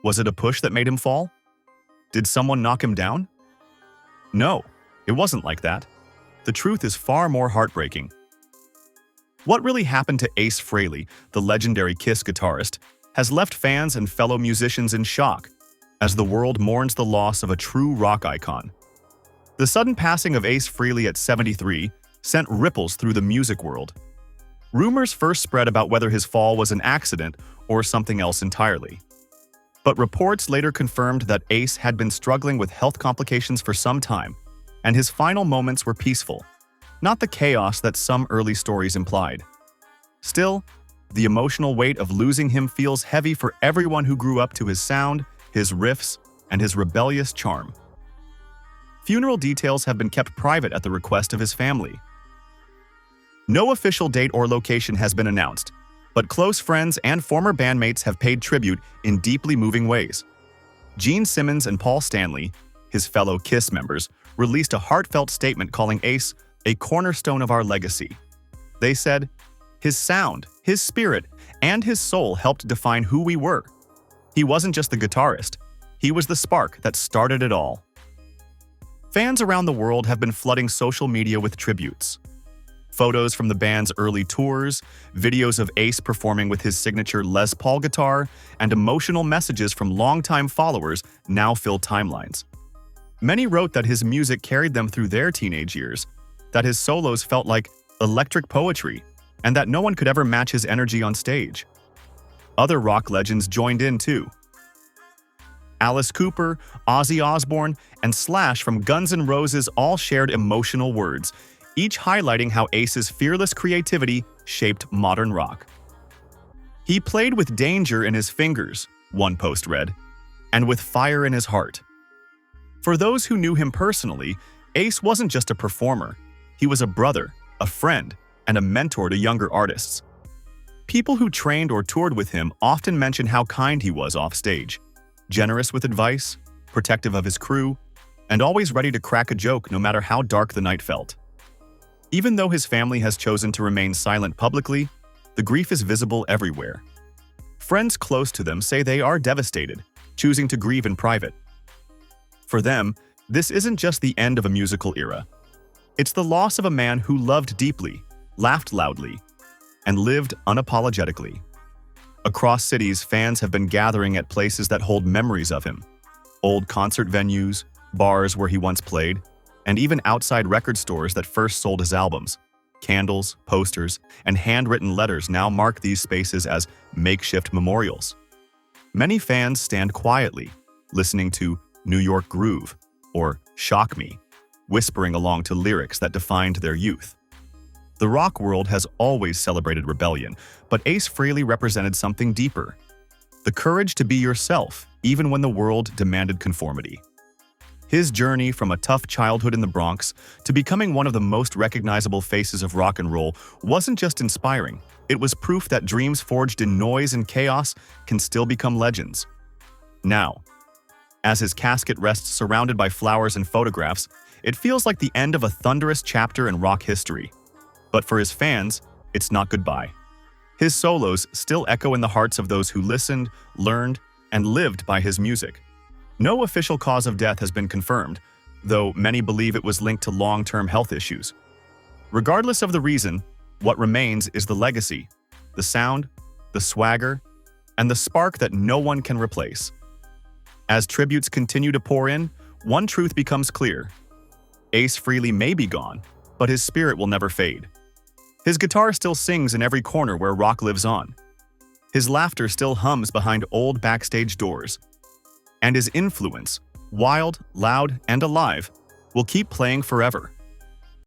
Was it a push that made him fall? Did someone knock him down? No, it wasn't like that. The truth is far more heartbreaking. What really happened to Ace Frehley, the legendary Kiss guitarist, has left fans and fellow musicians in shock as the world mourns the loss of a true rock icon. The sudden passing of Ace Frehley at 73 sent ripples through the music world. Rumors first spread about whether his fall was an accident or something else entirely. But reports later confirmed that Ace had been struggling with health complications for some time, and his final moments were peaceful, not the chaos that some early stories implied. Still, the emotional weight of losing him feels heavy for everyone who grew up to his sound, his riffs, and his rebellious charm. Funeral details have been kept private at the request of his family. No official date or location has been announced, but close friends and former bandmates have paid tribute in deeply moving ways. Gene Simmons and Paul Stanley, his fellow Kiss members, released a heartfelt statement calling Ace a cornerstone of our legacy. They said, "His sound, his spirit, and his soul helped define who we were. He wasn't just the guitarist, he was the spark that started it all." Fans around the world have been flooding social media with tributes. Photos from the band's early tours, videos of Ace performing with his signature Les Paul guitar, and emotional messages from longtime followers now fill timelines. Many wrote that his music carried them through their teenage years, that his solos felt like electric poetry, and that no one could ever match his energy on stage. Other rock legends joined in too. Alice Cooper, Ozzy Osbourne, and Slash from Guns N' Roses all shared emotional words, each highlighting how Ace's fearless creativity shaped modern rock. "He played with danger in his fingers," one post read, "and with fire in his heart." For those who knew him personally, Ace wasn't just a performer. He was a brother, a friend, and a mentor to younger artists. People who trained or toured with him often mention how kind he was off stage, generous with advice, protective of his crew, and always ready to crack a joke no matter how dark the night felt. Even though his family has chosen to remain silent publicly, the grief is visible everywhere. Friends close to them say they are devastated, choosing to grieve in private. For them, this isn't just the end of a musical era. It's the loss of a man who loved deeply, laughed loudly, and lived unapologetically. Across cities, fans have been gathering at places that hold memories of him. Old concert venues, bars where he once played, and even outside record stores that first sold his albums. Candles, posters, and handwritten letters now mark these spaces as makeshift memorials. Many fans stand quietly, listening to New York Groove or Shock Me, whispering along to lyrics that defined their youth. The rock world has always celebrated rebellion, but Ace Frehley represented something deeper: the courage to be yourself, even when the world demanded conformity. His journey from a tough childhood in the Bronx to becoming one of the most recognizable faces of rock and roll wasn't just inspiring, it was proof that dreams forged in noise and chaos can still become legends. Now, as his casket rests surrounded by flowers and photographs, it feels like the end of a thunderous chapter in rock history. But for his fans, it's not goodbye. His solos still echo in the hearts of those who listened, learned, and lived by his music. No official cause of death has been confirmed, though many believe it was linked to long-term health issues. Regardless of the reason, what remains is the legacy, the sound, the swagger, and the spark that no one can replace. As tributes continue to pour in, one truth becomes clear. Ace Frehley may be gone, but his spirit will never fade. His guitar still sings in every corner where rock lives on. His laughter still hums behind old backstage doors. And his influence, wild, loud, and alive, will keep playing forever.